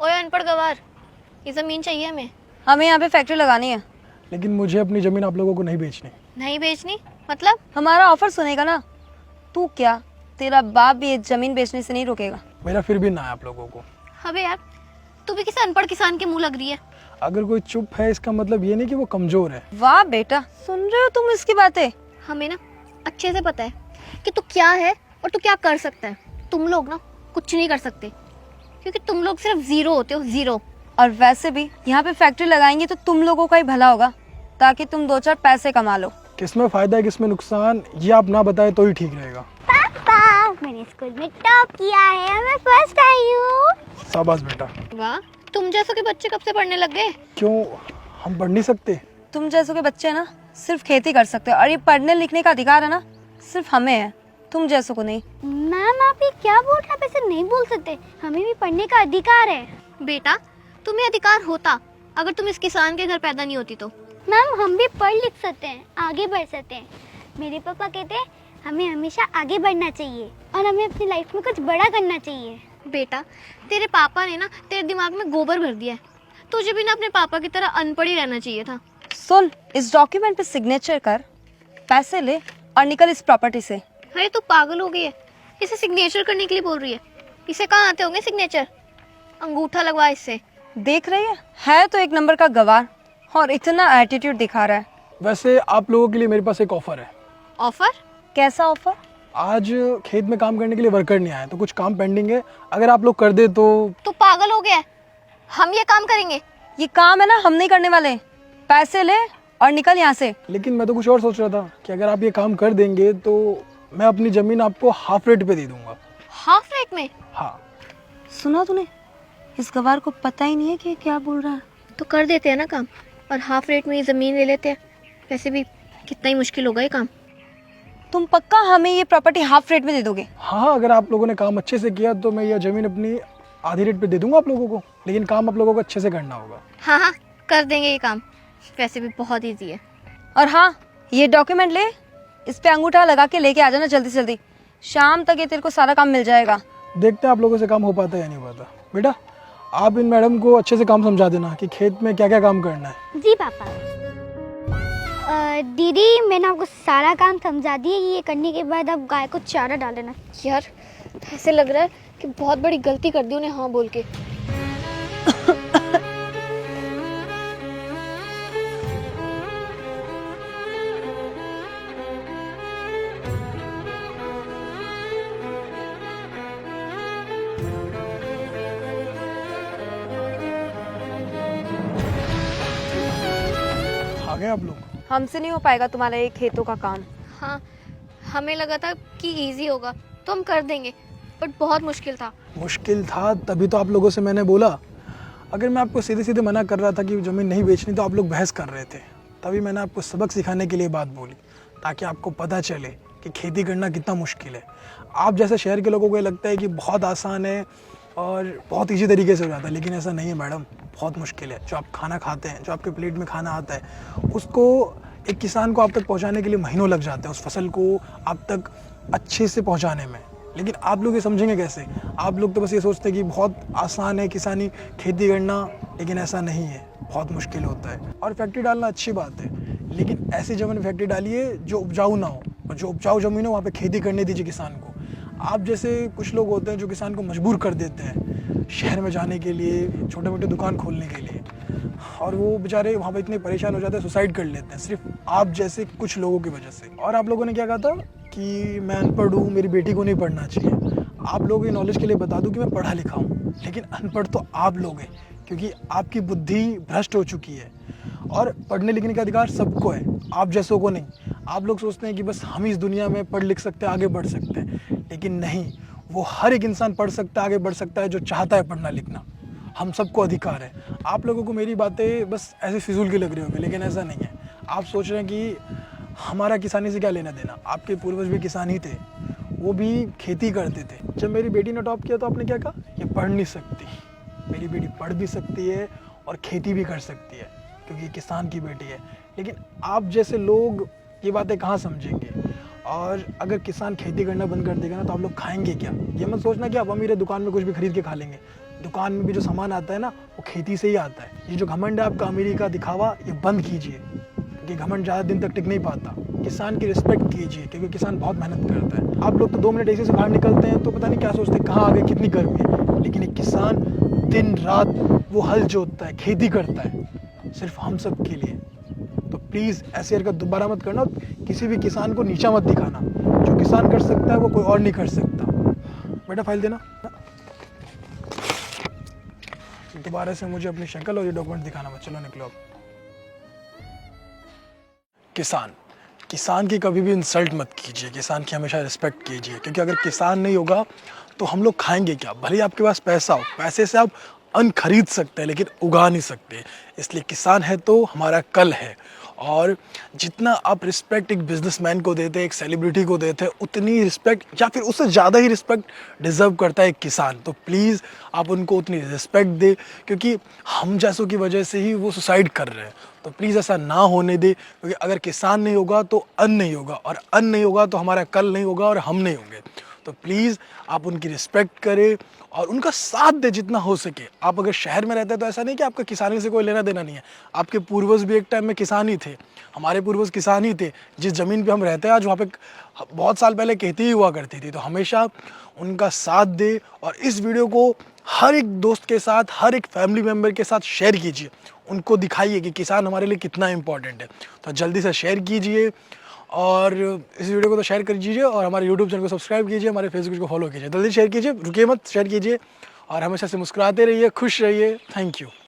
ओए अनपढ़ गवार, ये जमीन चाहिए हमें। हमें यहाँ पे फैक्ट्री लगानी है। लेकिन मुझे अपनी ज़मीन आप लोगों को नहीं बेचनी। नहीं बेचनी मतलब? हमारा ऑफर सुनेगा ना। तू क्या, तेरा बाप भी ये जमीन बेचने से नहीं रोकेगा। मेरा फिर भी ना है आप लोगों को। अबे यार, तू भी किसी अनपढ़ किसान के मुंह लग रही है। अगर कोई चुप है इसका मतलब ये नहीं कि वो कमज़ोर है। वाह बेटा, सुन रहे हो तुम इसकी बातें? हमें ना अच्छे से पता है कि तू क्या है और तू क्या कर सकता है। तुम लोग ना कुछ नहीं कर सकते क्योंकि तुम लोग सिर्फ जीरो होते हो, जीरो। और वैसे भी यहाँ पे फैक्ट्री लगाएंगे तो तुम लोगों का ही भला होगा, ताकि तुम 2-4 पैसे कमा लो। किसमें फ़ायदा है किसमें नुकसान, ये आप ना बताए तो ही ठीक रहेगा। पापा, मैंने स्कूल में टॉप किया है, मैं फर्स्ट आई हूँ। शाबाश बेटा। वाह, तुम जैसों के बच्चे कब से पढ़ने लग गए? क्यों, हम पढ़ नहीं सकते? तुम जैसों के बच्चे ना सिर्फ खेती कर सकते हो, और ये पढ़ने लिखने का अधिकार है ना सिर्फ हमें है, तुम जैसों को नहीं। मैम आप ये क्या बोल रहे हैं? आप ऐसे नहीं बोल सकते, हमें भी पढ़ने का अधिकार है। बेटा, तुम्हें अधिकार होता अगर तुम इस किसान के घर पैदा नहीं होती तो। मैम हम भी पढ़ लिख सकते हैं, आगे बढ़ सकते हैं। मेरे पापा कहते हैं हमें हमेशा आगे बढ़ना चाहिए और हमें अपनी लाइफ में कुछ बड़ा करना चाहिए। बेटा, तेरे पापा ने ना तेरे दिमाग में गोबर भर दिया है। तुझे भी ना अपने पापा की तरह अनपढ़ ही रहना चाहिए था। सुन, इस डॉक्यूमेंट पे सिग्नेचर कर, पैसे ले और निकल इस प्रॉपर्टी से। अरे तू पागल हो गई है? इसे सिग्नेचर करने के लिए बोल रही है? इसे कहाँ आते होंगे सिग्नेचर? अंगूठा लगवा इससे। देख रही है तो एक नंबर का गवार, और इतना एटीट्यूड दिखा रहा है। वैसे आप लोगों के लिए मेरे पास एक ऑफ़र है। ऑफर? कैसा ऑफर? आज खेत में काम करने के लिए वर्कर नहीं आए तो कुछ काम पेंडिंग है, अगर आप लोग कर दे तो। तू पागल हो गया है? हम ये काम करेंगे? ये काम है ना हम नहीं करने वाले। पैसे ले और निकल यहाँ से। लेकिन मैं तो कुछ और सोच रहा था कि अगर आप ये काम कर देंगे तो मैं अपनी ज़मीन आपको हाफ रेट पे दे दूंगा। हाफ रेट में? हाँ। सुना तूने? इस गवार को पता ही नहीं है कि ये क्या बोल रहा है। तो कर देते हैं ना काम, और हाफ रेट में ये ज़मीन ले लेते हैं। वैसे भी कितना ही मुश्किल होगा ये काम। तुम पक्का हमें ये प्रॉपर्टी हाफ रेट में दे दोगे? हाँ, अगर आप लोगों ने काम अच्छे से किया तो मैं यह ज़मीन अपनी आधी रेट पे दे दूंगा आप लोगों को, लेकिन काम आप लोगों को अच्छे से करना होगा। हाँ हाँ, कर देंगे ये काम। वैसे भी बहुत ईजी है। और हाँ, ये डॉक्यूमेंट ले, इस पे अंगूठा लगा के लेके आ जाना जल्दी से जल्दी। शाम तक ये तेरे को सारा काम मिल जाएगा। देखते हैं आप लोगों से काम हो पाता है या नहीं हो पाता। बेटा, आप इन मैडम को अच्छे से काम समझा देना कि खेत में क्या क्या काम करना है। जी पापा। दीदी मैंने आपको सारा काम समझा दिया, ये करने के बाद आप गाय को चारा डाल देना। यार, ऐसे लग रहा है कि बहुत बड़ी गलती कर दी उन्हें हाँ बोल के। आ गए आप लोग? हमसे नहीं हो पाएगा तुम्हारा ये खेतों का काम। हाँ, हमें लगा था कि इजी होगा तो हम कर देंगे, बट बहुत मुश्किल था। मुश्किल था तभी तो आप लोगों से मैंने बोला। अगर मैं आपको सीधे सीधे मना कर रहा था कि ज़मीन नहीं बेचनी तो आप लोग बहस कर रहे थे। तभी मैंने आपको सबक सिखाने के लिए बात बोली, ताकि आपको पता चले कि खेती करना कितना मुश्किल है। आप जैसे शहर के लोगों को ये लगता है कि बहुत आसान है और बहुत ईजी तरीके से हो जाता है, लेकिन ऐसा नहीं है मैडम, बहुत मुश्किल है। जो आप खाना खाते हैं, जो आपके प्लेट में खाना आता है, उसको एक किसान को आप तक पहुंचाने के लिए महीनों लग जाते हैं, उस फसल को आप तक अच्छे से पहुंचाने में। लेकिन आप लोग ये समझेंगे कैसे? आप लोग तो बस ये सोचते हैं कि बहुत आसान है किसानी खेती करना, लेकिन ऐसा नहीं है, बहुत मुश्किल होता है। और फैक्ट्री डालना अच्छी बात है, लेकिन ऐसी जमीन में फैक्ट्री डालिए जो उपजाऊ ना हो, और जो उपजाऊ ज़मीन हो वहाँ पे खेती करने दीजिए किसान को। आप जैसे कुछ लोग होते हैं जो किसान को मजबूर कर देते हैं शहर में जाने के लिए, छोटे मोटे दुकान खोलने के लिए, और वो बेचारे वहाँ पे इतने परेशान हो जाते हैं, सुसाइड कर लेते हैं, सिर्फ आप जैसे कुछ लोगों की वजह से। और आप लोगों ने क्या कहा था कि मैं अनपढ़ हूँ, मेरी बेटी को नहीं पढ़ना चाहिए। आप लोगों की नॉलेज के लिए बता दूँ कि मैं पढ़ा लिखा हूँ, लेकिन अनपढ़ तो आप लोग हैं, क्योंकि आपकी बुद्धि भ्रष्ट हो चुकी है। और पढ़ने लिखने का अधिकार सबको है, आप जैसों को नहीं। आप लोग सोचते हैं कि बस हम इस दुनिया में पढ़ लिख सकते हैं, आगे बढ़ सकते हैं, लेकिन नहीं, वो हर एक इंसान पढ़ सकता है, आगे बढ़ सकता है जो चाहता है पढ़ना लिखना। हम सबको अधिकार है। आप लोगों को मेरी बातें बस ऐसे फिजूल की लग रही होगी, लेकिन ऐसा नहीं है। आप सोच रहे हैं कि हमारा किसानी से क्या लेना देना। आपके पूर्वज भी किसान ही थे, वो भी खेती करते थे। जब मेरी बेटी ने टॉप किया तो आपने क्या कहा? ये पढ़ नहीं सकती। मेरी बेटी पढ़ भी सकती है और खेती भी कर सकती है, क्योंकि किसान की बेटी है। लेकिन आप जैसे लोग ये बातें कहाँ समझेंगे? और अगर किसान खेती करना बंद कर देगा ना तो आप लोग खाएंगे क्या? ये मत सोचना कि आप अमीर है दुकान में कुछ भी खरीद के खा लेंगे। दुकान में भी जो सामान आता है ना वो खेती से ही आता है। ये जो घमंड है आपका अमीरी का दिखावा, ये बंद कीजिए, क्योंकि घमंड ज़्यादा दिन तक टिक नहीं पाता। किसान की रिस्पेक्ट कीजिए, क्योंकि किसान बहुत मेहनत करता है। आप लोग तो 2 मिनट ऐसे से बाहर निकलते हैं तो पता नहीं क्या सोचते हैं, कहाँ आ गए, कितनी गर्मी है, लेकिन एक किसान दिन रात वो हल जोतता है, खेती करता है सिर्फ हम सब के लिए। तो प्लीज़ ऐसी हरकत दोबारा मत करना, किसी भी किसान को नीचा मत दिखाना। जो किसान कर सकता है वो कोई और नहीं कर सकता। बेटा फाइल देना। दोबारा से मुझे अपनी शक्ल और ये डॉक्यूमेंट दिखाना मत। चलो निकलो अब। किसान की कभी भी इंसल्ट मत कीजिए, किसान की हमेशा रिस्पेक्ट कीजिए, क्योंकि अगर किसान नहीं होगा तो हम लोग खाएंगे क्या। भले ही आपके पास पैसा हो, पैसे से आप अन्न खरीद सकते हैं लेकिन उगा नहीं सकते। इसलिए किसान है तो हमारा कल है, और जितना आप रिस्पेक्ट एक बिजनेसमैन को देते हैं, एक सेलिब्रिटी को देते हैं, उतनी रिस्पेक्ट या फिर उससे ज़्यादा ही रिस्पेक्ट डिज़र्व करता है एक किसान। तो प्लीज़ आप उनको उतनी रिस्पेक्ट दे, क्योंकि हम जैसों की वजह से ही वो सुसाइड कर रहे हैं। तो प्लीज़ ऐसा ना होने दे, क्योंकि अगर किसान नहीं होगा तो अन्न नहीं होगा, और अन्न नहीं होगा तो हमारा कल नहीं होगा और हम नहीं होंगे। तो प्लीज़ आप उनकी रिस्पेक्ट करें और उनका साथ दे जितना हो सके। आप अगर शहर में रहते हैं तो ऐसा नहीं कि आपका किसानी से कोई लेना देना नहीं है। आपके पूर्वज भी एक टाइम में किसान ही थे, हमारे पूर्वज किसान ही थे। जिस ज़मीन पे हम रहते हैं आज, वहाँ पे बहुत साल पहले खेती ही हुआ करती थी। तो हमेशा उनका साथ दे, और इस वीडियो को हर एक दोस्त के साथ, हर एक फैमिली मेम्बर के साथ शेयर कीजिए। उनको दिखाइए कि किसान हमारे लिए कितना इम्पोर्टेंट है। तो जल्दी से शेयर कीजिए, और इस वीडियो को तो शेयर कर दीजिए, और हमारे यूट्यूब चैनल को सब्सक्राइब कीजिए, हमारे फेसबुक को फॉलो कीजिए। जल्दी शेयर कीजिए, रुकिए मत, शेयर कीजिए, और हमेशा से मुस्कुराते रहिए, खुश रहिए। Thank you.